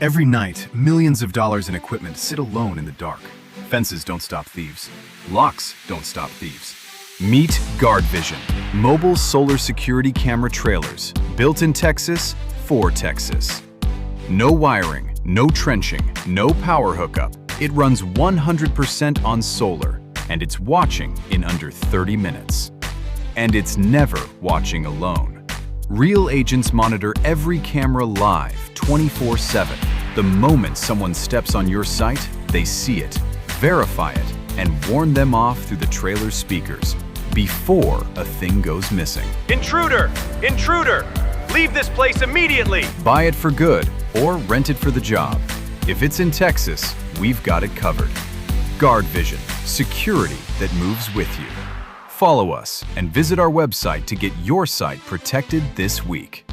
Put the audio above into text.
Every night, millions of dollars in equipment sit alone in the dark. Fences don't stop thieves. Locks don't stop thieves. Meet GuardVision, mobile solar security camera trailers, built in Texas for Texas. No wiring, no trenching, no power hookup. It runs 100% on solar, and it's watching in under 30 minutes. And it's never watching alone. Real agents monitor every camera live, 24/7. The moment someone steps on your site, they see it, verify it, and warn them off through the trailer's speakers before a thing goes missing. Intruder! Intruder! Leave this place immediately! Buy it for good or rent it for the job. If it's in Texas, we've got it covered. GuardVision, security that moves with you. Follow us and visit our website to get your site protected this week.